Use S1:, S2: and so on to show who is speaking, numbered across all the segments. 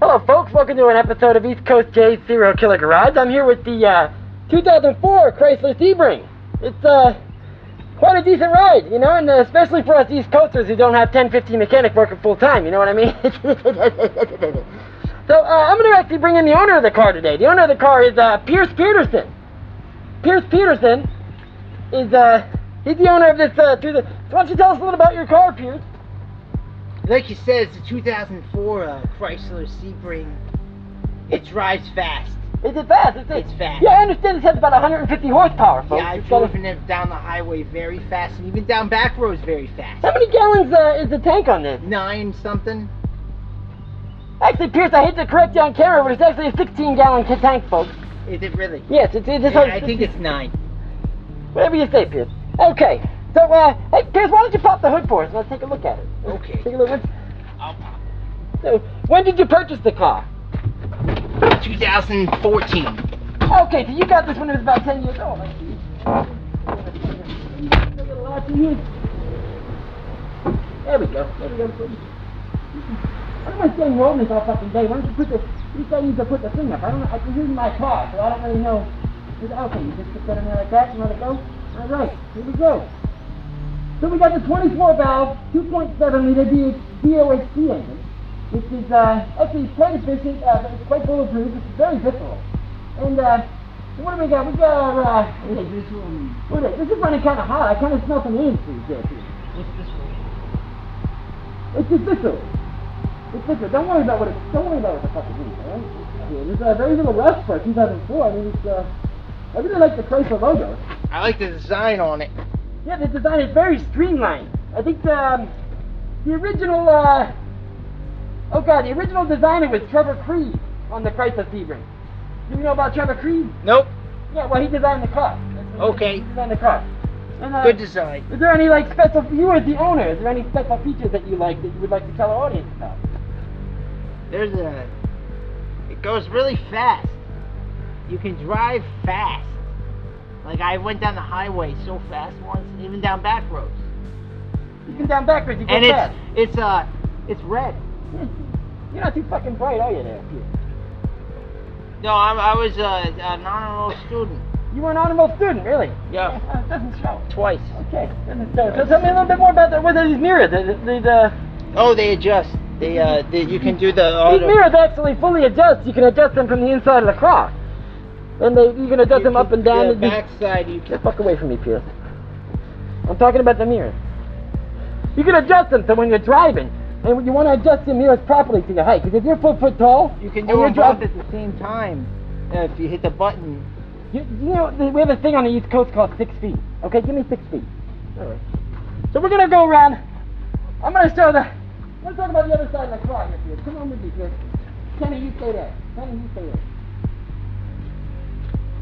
S1: Hello folks, welcome to an episode of East Coast Jay's Serial Killer Garage. I'm here with the 2004 Chrysler Sebring. It's quite a decent ride, you know, and especially for us East Coasters who don't have 10-15 mechanics working full time, you know what I mean? So I'm going to actually bring in the owner of the car today. The owner of the car is Pierce Peterson. Pierce Peterson is he's the owner of this so why don't you tell us a little about your car, Pierce?
S2: Like you said, it's a 2004 Chrysler Sebring. It drives fast.
S1: Is it fast?
S2: It's fast.
S1: Yeah, I understand it has about 150 horsepower, folks.
S2: Yeah, I've driven it down the highway very fast, and even down back roads very fast.
S1: How many gallons is the tank on this?
S2: 9 something.
S1: Actually, Pierce, I hate to correct you on camera, but it's actually a 16-gallon tank, folks.
S2: Is it really?
S1: Yes,
S2: I think it's 9.
S1: Whatever you say, Pierce. Okay. So, hey, Pierce, why don't you pop the hood for us? Let's take a look at it.
S2: Okay.
S1: Take a look.
S2: I'll pop it.
S1: So, when did you purchase the car?
S2: 2014.
S1: Okay, so you got this when it was about 10 years old. There we go. I don't want to stay rolling this all fucking day. Why don't you put the, you say you need to put the thing up. I can use my car, so I don't really know. Okay, you just put that in there like that and let it go. All right, here we go. So we got the 24-valve, 2.7-liter DOHC engine, which is actually quite efficient, but it's quite bulletproof. It's very visceral. And what do we got? We got this is running kind of hot. I kind of smell some ants there.
S2: What's this one?
S1: It's just visceral. It's visceral. Don't worry about what the fuck it is, all right? Yeah, there's very little rust for 2004. I mean, I really like the Chrysler logo.
S2: I like the design on it.
S1: Yeah, the design is very streamlined. I think the original, the original designer was Trevor Creed on the Chrysler Sebring. Do you know about Trevor Creed?
S2: Nope.
S1: Yeah, well, he designed the car.
S2: Okay.
S1: He designed the car. And,
S2: Good design.
S1: Is there any, like, special, you as the owner, is there any special features that you like that you would like to tell our audience about?
S2: It goes really fast. You can drive fast. Like, I went down the highway so fast once, even down back roads.
S1: Even down back roads, you go fast.
S2: And it's red.
S1: You're not too fucking bright, are you there, Peter?
S2: No, I was an honor roll student.
S1: You were an honor roll student, really?
S2: Yeah.
S1: It doesn't show.
S2: Twice.
S1: Okay. So tell me a little bit more about what are these mirrors?
S2: Oh, they adjust. You can do the...
S1: These mirrors actually fully adjust. You can adjust them from the inside of the car. And you can adjust them up and down.
S2: The back side, you can...
S1: Get the fuck away from me, Pierce. I'm talking about the mirrors. You can adjust them so when you're driving, and you want to adjust your mirrors properly to your height. Because if you're 4 foot tall...
S2: You can do them both at the same time. If you hit the button.
S1: You know, we have a thing on the East Coast called 6 feet. Okay, give me 6 feet. All right. So we're going to go around. I'm going to show I'm going to talk about the other side of the car here, Pierce. Come on with me, Pierce. Kenny, you stay there. Kenny, you stay there.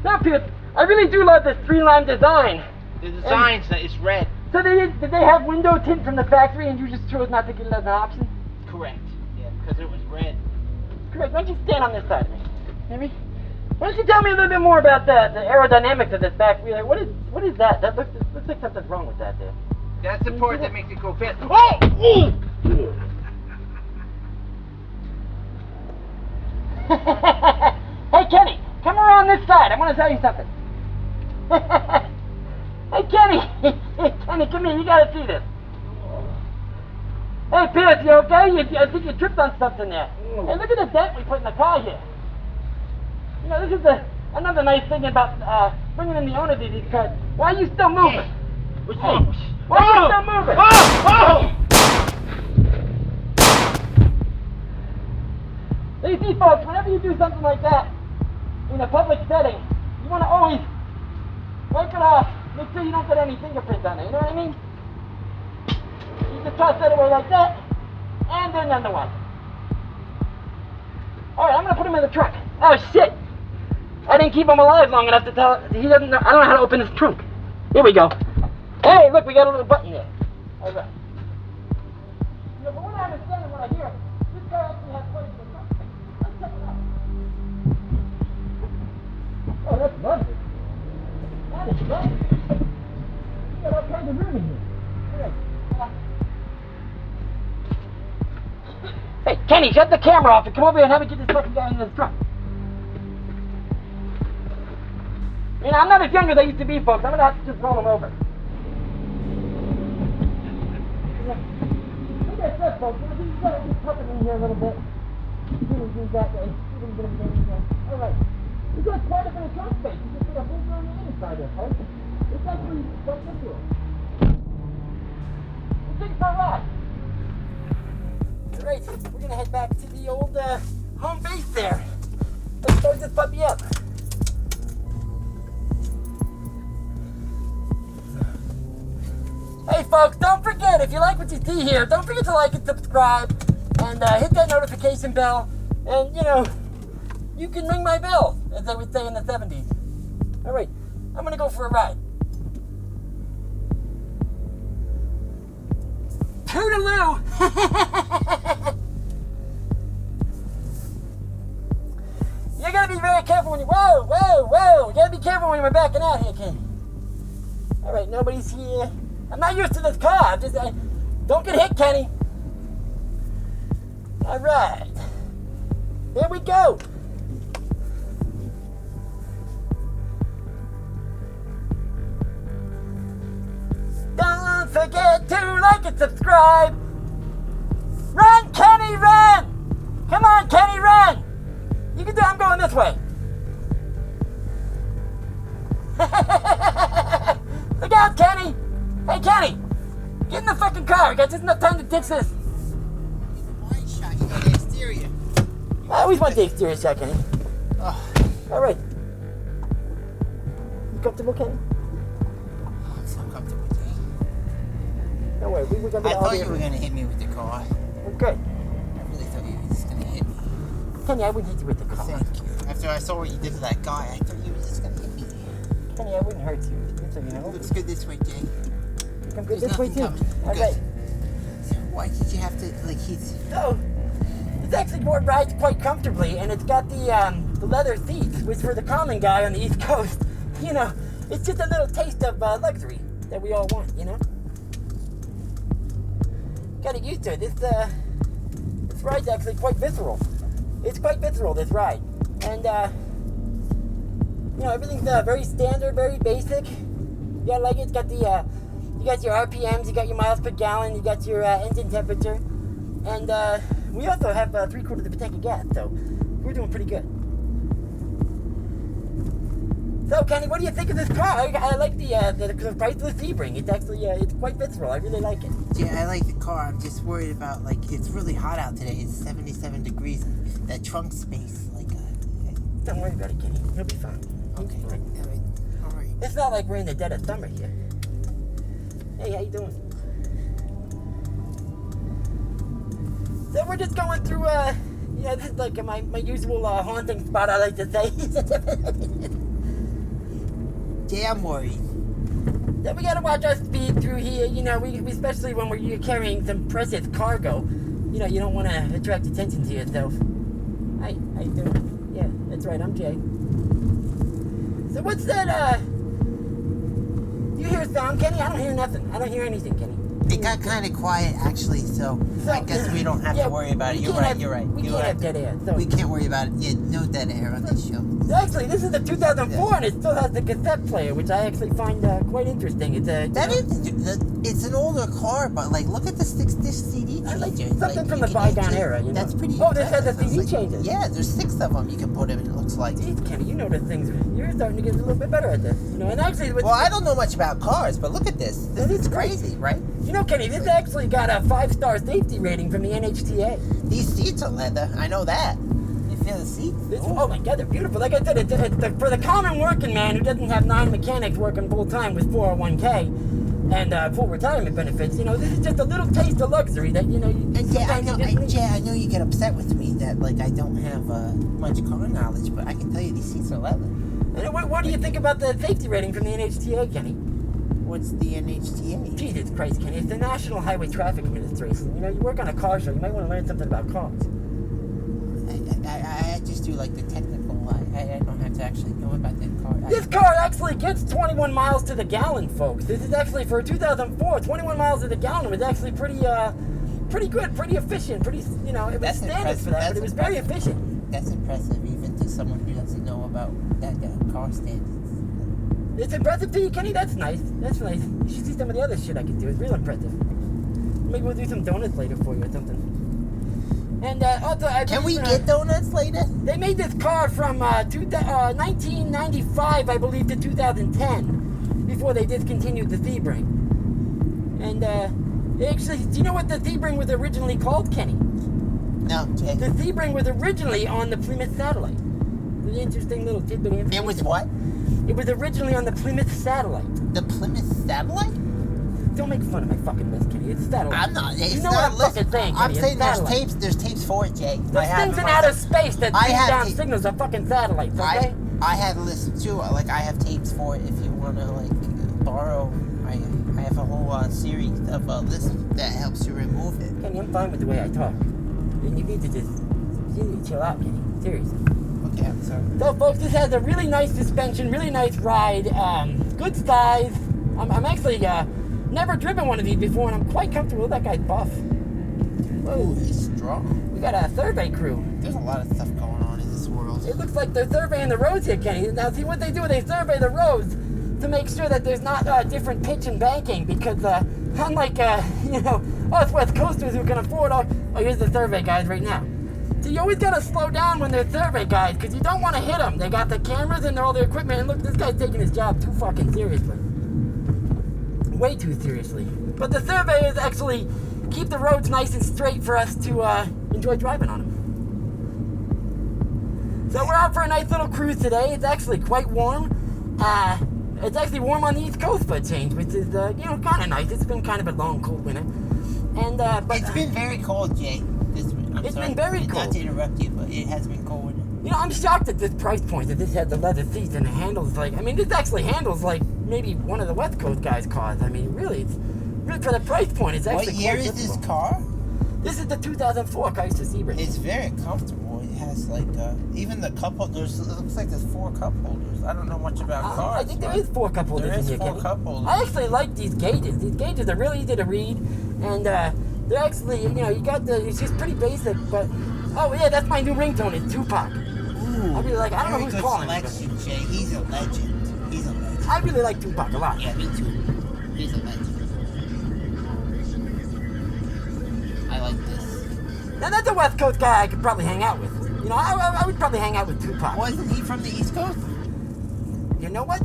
S1: Now, Pierce, I really do love this streamlined design.
S2: The design is red.
S1: So did they have window tint from the factory and you just chose not to get it as an option?
S2: Correct. Yeah, because it was red.
S1: Correct. Why don't you stand on this side of me? Hear me? Why don't you tell me a little bit more about the aerodynamics of this back wheel? What is that? That looks like something's wrong with that there.
S2: That's the part that makes it go fast. Oh! Ooh!
S1: Hey, Kenny, come around this side. I want to tell you something. Hey, Kenny. Kenny, come here. You got to see this. Hey, Pierce, you okay? I think you tripped on something there. Hey, look at the dent we put in the car here. You know, this is another nice thing about bringing in the owner to these cars. Why are you still moving?
S2: Hey, what's wrong?
S1: Why are you still moving? So you see, folks, whenever you do something like that in a public setting, you want to always wipe it off. Make sure you don't get any fingerprints on it. You know what I mean? You just toss that away like that, and then another one. All right, I'm gonna put him in the trunk. Oh shit! I didn't keep him alive long enough to tell. He doesn't know. I don't know how to open his trunk. Here we go. Hey, look, we got a little button there. All right. You know, but what I understand and what I hear, this car actually has quite a bit of trunk. Let's check it out. Oh, that's lovely. That is lovely. You got all kinds of room in here. All right. Hey, Kenny, shut the camera off and come over here and have me get this fucking guy into the truck. You know, I'm not as young as I used to be, folks. I'm gonna have to just roll him over. Yeah. Look at that, folks. He's got to just tuck him in here a little bit. Do that way. All right. We got quite a bit of trunk space. You just put a whole on the inside there, folks. It's actually built into it. I think it's all right. All right, we're gonna head back to the old home base there. Let's start this puppy up. Hey folks, don't forget, if you like what you see here, don't forget to like and subscribe and hit that notification bell. And, you know, you can ring my bell, as they would say in the 70s. All right, I'm going to go for a ride. Toodaloo! You got to be very careful when you... Whoa! You got to be careful when you're backing out here, kid. All right, nobody's here. I'm not used to this car. Don't get hit, Kenny. All right. Here we go. Don't forget to like and subscribe. Run, Kenny, run. Come on, Kenny, run. You can do it. I'm going this way. Look out, Kenny. Hey, Kenny, get in the fucking car. We got just enough time to fix this.
S2: Wide shot, you got the exterior.
S1: I always want the exterior shot, Kenny.
S2: Oh.
S1: All right. You comfortable, Kenny?
S2: Oh, I'm so comfortable, Jay.
S1: No way. We were gonna.
S2: I thought you were gonna hit me with the car.
S1: Okay.
S2: I really thought you were just gonna hit me.
S1: Kenny, I wouldn't hit you with the car.
S2: Thank you. After I saw what you did to that guy, I thought you were just gonna hit me.
S1: Kenny, I wouldn't hurt you. Just so you know.
S2: Looks good this way, Jay.
S1: Come good
S2: There's
S1: this way
S2: nothing
S1: too.
S2: coming.
S1: All
S2: Good.
S1: right.
S2: Why did you have to, like, he's...
S1: So, this actually board rides quite comfortably, and it's got the leather seats, which for the common guy on the East Coast, you know, it's just a little taste of luxury that we all want, you know. Gotta get used to it. This ride's actually quite visceral. It's quite visceral, this ride, and you know, everything's very standard, very basic. Yeah, like it's got you got your RPMs, you got your miles per gallon, you got your engine temperature, and we also have 3/4 of a tank of gas, so we're doing pretty good. So, Kenny, what do you think of this car? I like the Chrysler Sebring. It's actually it's quite visceral. I really like it.
S2: Yeah, I like the car. I'm just worried about, like, it's really hot out today. It's 77 degrees. That trunk space, like...
S1: Don't worry about it, Kenny. You'll be fine.
S2: Okay, all right.
S1: It's not like we're in the dead of summer here. Hey, how you doing? So we're just going through, yeah, this is like my usual haunting spot, I like to say.
S2: Yeah, I'm worried.
S1: So we gotta watch our speed through here, you know, we especially when you're carrying some precious cargo. You know, you don't want to attract attention to yourself. Hi, how you doing? Yeah, that's right, I'm Jay. So what's that, you hear a sound, Kenny? I don't hear nothing. I don't hear anything, Kenny.
S2: It got kind of quiet, actually, so I guess we don't have to worry about it. You're right.
S1: We can't have dead air. So.
S2: We can't worry about it. Yeah, no dead air on this show.
S1: Actually, this is a 2004, and it still has the cassette player, which I actually find quite interesting. It's
S2: it's an older car, but, like, look at the 6-disc CD changer.
S1: Like something from the bygone era, you know?
S2: That's pretty
S1: Oh, this has a CD
S2: like,
S1: changer.
S2: Yeah, there's 6 of them you can put in, it looks like.
S1: Jeez, Kenny, you know the things. You're starting to get a little bit better at this. You know, and actually...
S2: Well, I don't know much about cars, but look at this. This is crazy, right?
S1: You know, Kenny, this actually got a 5-star safety rating from the NHTA.
S2: These seats are leather. I know that. You feel the seats?
S1: Oh my God, they're beautiful. Like I said, it's for the common working man who doesn't have 9 mechanics working full time with 401k and full retirement benefits. You know, this is just a little taste of luxury that you know.
S2: I know you get upset with me that, like, I don't have much car knowledge, but I can tell you these seats are leather.
S1: And what do you think about the safety rating from the NHTA, Kenny?
S2: What's the NHTA?
S1: Jesus Christ, Kenny, it's the National Highway Traffic Administration. You know, you work on a car show, you might want to learn something about cars.
S2: I just do, like, the technical. I don't have to actually know about that car.
S1: This car actually gets 21 miles to the gallon, folks. This is actually, for 2004, 21 miles to the gallon was actually pretty pretty good, pretty efficient, pretty, you know, it was standard for that, but it was very efficient.
S2: That's impressive, even to someone who doesn't know about that car standards.
S1: It's impressive to you, Kenny? That's nice. That's nice. You should see some of the other shit I can do. It's real impressive. Maybe we'll do some donuts later for you or something. And also,
S2: can we get donuts later?
S1: They made this car from 1995, I believe, to 2010, before they discontinued the Sebring. And actually, do you know what the Sebring was originally called, Kenny?
S2: No, Jay.
S1: The Sebring was originally on the Plymouth Satellite. An interesting little tidbit of information.
S2: It was what?
S1: It was originally on the Plymouth Satellite.
S2: The Plymouth Satellite?
S1: Don't make fun of my fucking list, Kenny. It's satellite.
S2: I'm not. It's
S1: you know
S2: not
S1: what I'm fucking saying, Kenny.
S2: I'm saying there's
S1: satellite.
S2: tapes for it, Jay.
S1: There's things in outer space that beam down signals are fucking satellites, okay?
S2: I have a list too. Like, I have tapes for it if you want to, like, borrow. I have a whole series of lists that helps you remove it.
S1: Kenny, I'm fine with the way I talk. And you need to just chill out, Kenny. Seriously.
S2: Okay, I'm sorry.
S1: So, folks, this has a really nice suspension, really nice ride, good size. I'm actually never driven one of these before, and I'm quite comfortable with that guy's buff.
S2: Whoa, he's strong.
S1: We got a survey crew.
S2: There's a lot of stuff going on in this world.
S1: It looks like they're surveying the roads here, Kenny. Now, see what they do? They survey the roads to make sure that there's not different pitch and banking, because unlike you know, us West Coasters who can afford oh, here's the survey guys right now. So you always gotta slow down when they're survey guys, because you don't want to hit them. They got the cameras and all their equipment, and look, this guy's taking his job too fucking seriously. Way too seriously. But the surveyors actually keep the roads nice and straight for us to enjoy driving on them. So we're out for a nice little cruise today. It's actually quite warm. It's actually warm on the East Coast for a change, which is, you know, kind of nice. It's been kind of a long, cold winter. And, but...
S2: It's been very cold, Jay.
S1: It's been very cold.
S2: Not to interrupt you, but it has been cold.
S1: You know, I'm shocked at this price point that this has the leather seats and it handles like... I mean, this actually handles like maybe one of the West Coast guys' cars. I mean, really, it's... Really, for the price point, it's actually
S2: What year is this car?
S1: This is the 2004 Chrysler Sebring.
S2: It's very comfortable. It has like even the cup holders. It looks like there's 4 cup holders. I don't know much about cars.
S1: I think there is 4 cup holders in here,
S2: There is 4 cup holders.
S1: I actually like these gauges. These gauges are really easy to read, and they're actually, you know, you got the. It's just pretty basic, but oh yeah, that's my new ringtone. It's Tupac.
S2: Ooh,
S1: I really like. I don't know who's calling me.
S2: Jay. He's a legend. He's a legend.
S1: I really like Tupac a lot.
S2: Yeah, me too. He's a legend. I like this.
S1: Now that's a West Coast guy I could probably hang out with. You know, I would probably hang out with Tupac.
S2: Wasn't he from the East Coast?
S1: You know what?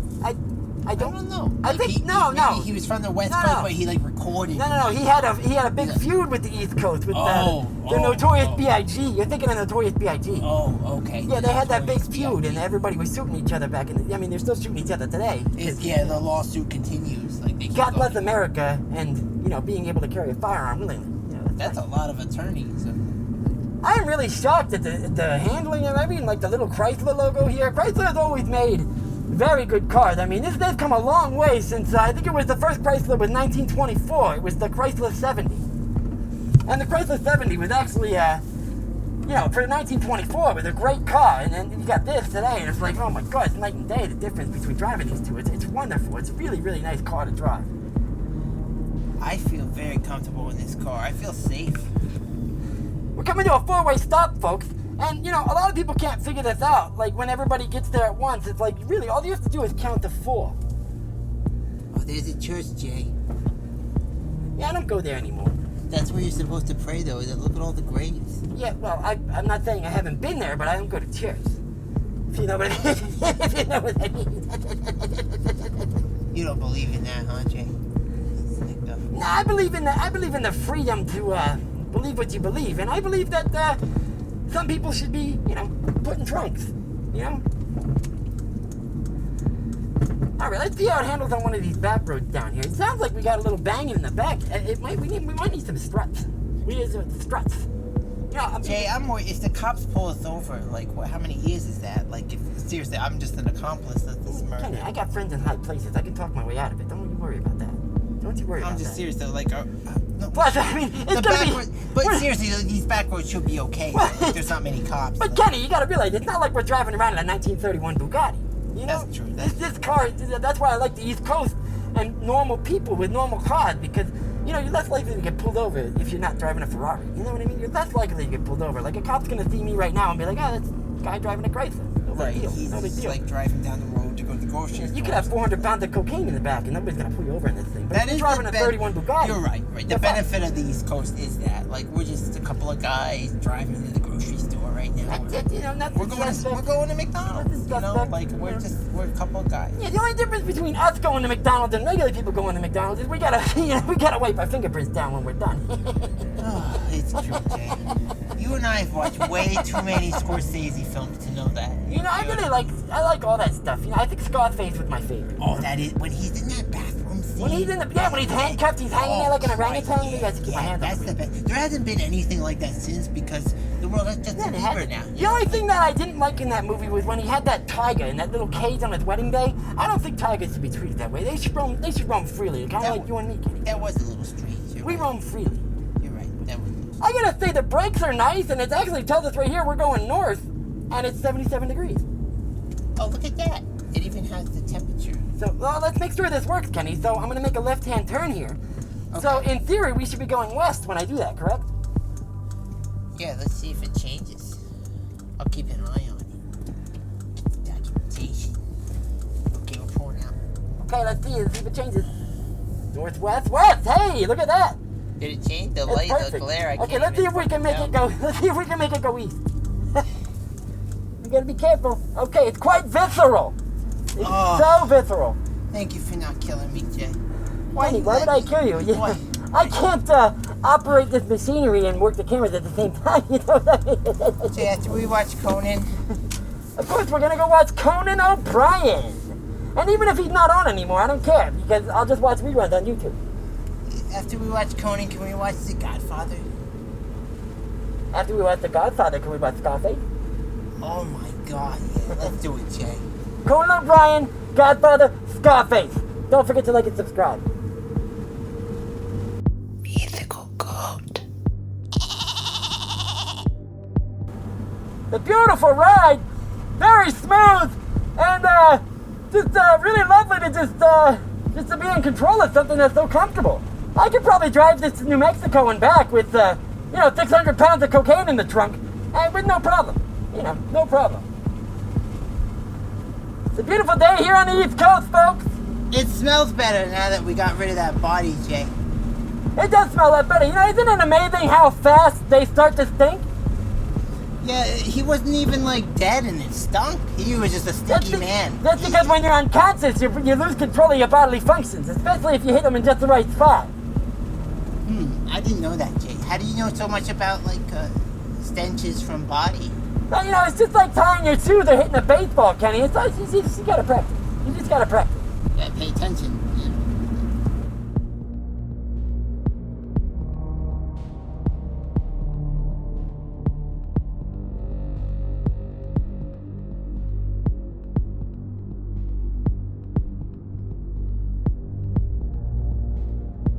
S1: I don't
S2: know.
S1: I
S2: Like
S1: think no.
S2: He was from the West Coast, but he like recorded.
S1: No. He had a big feud with the East Coast with the Notorious B.I.G. You're thinking of Notorious B.I.G.
S2: Oh, okay.
S1: Yeah, they had that big feud, and everybody was shooting each other back in the... I mean, they're still shooting each other today.
S2: Yeah, the lawsuit continues. Like they keep
S1: God bless
S2: going.
S1: America, and, you know, being able to carry a firearm willingly. You know,
S2: That's a lot of attorneys.
S1: I'm really shocked at the handling of, I mean, like the little Chrysler logo here. Chrysler has always made very good cars. I mean, they've come a long way since, I think it was the first Chrysler was 1924. It was the Chrysler 70. And the Chrysler 70 was actually, you know, for 1924, it was a great car. And then you got this today, and it's like, oh my God, it's night and day, the difference between driving these two. It's wonderful. It's a really, really nice car to drive.
S2: I feel very comfortable in this car. I feel safe.
S1: We're coming to a 4-way stop, folks. And, you know, a lot of people can't figure this out. Like, when everybody gets there at once, it's like, really, all you have to do is count to 4.
S2: Oh, there's a church, Jay.
S1: Yeah, I don't go there anymore.
S2: That's where you're supposed to pray, though. Look at all the graves.
S1: Yeah, well, I'm not saying I haven't been there, but I don't go to church. If you know what I mean. If you know what I mean.
S2: You don't believe in that, huh, Jay?
S1: No, I believe in the freedom to believe what you believe. And I believe that some people should be, you know, put in trunks, you know? All right, let's see how it handles on one of these back roads down here. It sounds like we got a little banging in the back. We might need some struts. We need some struts. You know,
S2: Jay, I'm worried. If the cops pull us over, like, how many years is that? Like, seriously, I'm just an accomplice of this murder.
S1: Kenny, I got friends in high places. I can talk my way out of it. Don't you worry about that. Don't you worry about that.
S2: I'm just serious, though. Like, no.
S1: Plus, I mean, it's gonna be...
S2: But seriously, these back roads should be okay. Like, there's not many cops.
S1: But Kenny, you gotta realize, it's not like we're driving around in a 1931 Bugatti. You know?
S2: That's true.
S1: This car, that's why I like the East Coast and normal people with normal cars, because you know, you're less likely to get pulled over if you're not driving a Ferrari. You know what I mean? You're less likely to get pulled over. Like, a cop's gonna see me right now and be like, oh, that's a guy driving a Chrysler. No big deal.
S3: He's
S1: no big deal.
S3: like driving down the road to go to the grocery store.
S1: You could have 400 pounds of cocaine in the back and nobody's gonna pull you over in this thing. But
S3: That
S1: if you're
S3: is
S1: driving
S3: the
S1: a 31 Bugatti.
S3: You're right. The benefit of the East Coast is that, like, we're just a couple of guys driving to the grocery store right now. We're going to McDonald's. You know, like we're a couple of guys.
S1: Yeah, the only difference between us going to McDonald's and regular people going to McDonald's is we gotta wipe our fingerprints down when we're done.
S3: Oh, it's true, Jay. You and I have watched way too many Scorsese films to know that.
S1: You know, I like all that stuff. You know, I think Scarface was my favorite.
S3: Oh, that is when he's in that bathroom scene.
S1: When he's handcuffed, he's hanging there like an orangutan. You guys keep my hands
S3: that's the best. There hasn't been anything like that since because the world has just been deeper now.
S1: The only thing that I didn't like in that movie was when he had that tiger in that little cage on his wedding day. I don't think tigers should be treated that way. They should roam freely, kind of like you and me, Kenny.
S3: That was a little strange.
S1: We roam freely.
S3: You're right. That was.
S1: I gotta say the brakes are nice, and it actually tells us right here we're going north, and it's 77 degrees.
S3: Oh, look at that! It even has the temperature.
S1: So, well, let's make sure this works, Kenny. So I'm gonna make a left-hand turn here. Okay. So in theory, we should be going west when I do that, correct?
S3: Yeah, let's see if it changes. I'll keep an eye on it. Documentation. Okay, we're pulling out.
S1: Okay, let's see if it changes. Northwest, west. Hey, look at that.
S3: Did it change the light, the glare?
S1: Okay, let's see if we can make it go. Let's see if we can make it go east. You gotta be careful. Okay, it's quite visceral. It's so visceral.
S3: Thank you for not killing me, Jay.
S1: Why would I kill you?
S3: Why?
S1: I can't operate this machinery and work the cameras at the same time. You know what I mean?
S3: Jay, after we watch Conan.
S1: Of course, we're gonna go watch Conan O'Brien. And even if he's not on anymore, I don't care because I'll just watch reruns on YouTube.
S3: After we watch Conan, can we watch The Godfather?
S1: After we watch The Godfather, can we watch Scarface?
S3: Oh my God, yeah. Let's do it, Jay.
S1: Conan O'Brien, Godfather, Scarface. Don't forget to like and subscribe.
S3: Mythical goat.
S1: The beautiful ride, very smooth, and just really lovely to just to be in control of something that's so comfortable. I could probably drive this to New Mexico and back with 600 pounds of cocaine in the trunk, and with no problem. You know, no problem. It's a beautiful day here on the East Coast, folks.
S3: It smells better now that we got rid of that body, Jay.
S1: It does smell a lot better. You know, isn't it amazing how fast they start to stink?
S3: Yeah, he wasn't even like dead and it stunk. He was just a stinky man.
S1: That's because when you're unconscious, you lose control of your bodily functions, especially if you hit them in just the right spot.
S3: I didn't know that, Jay. How do you know so much about like stenches from body?
S1: Well, you know, it's just like tying your shoes or hitting a baseball, Kenny. It's like you just gotta practice. You just gotta practice.
S3: Yeah, pay attention.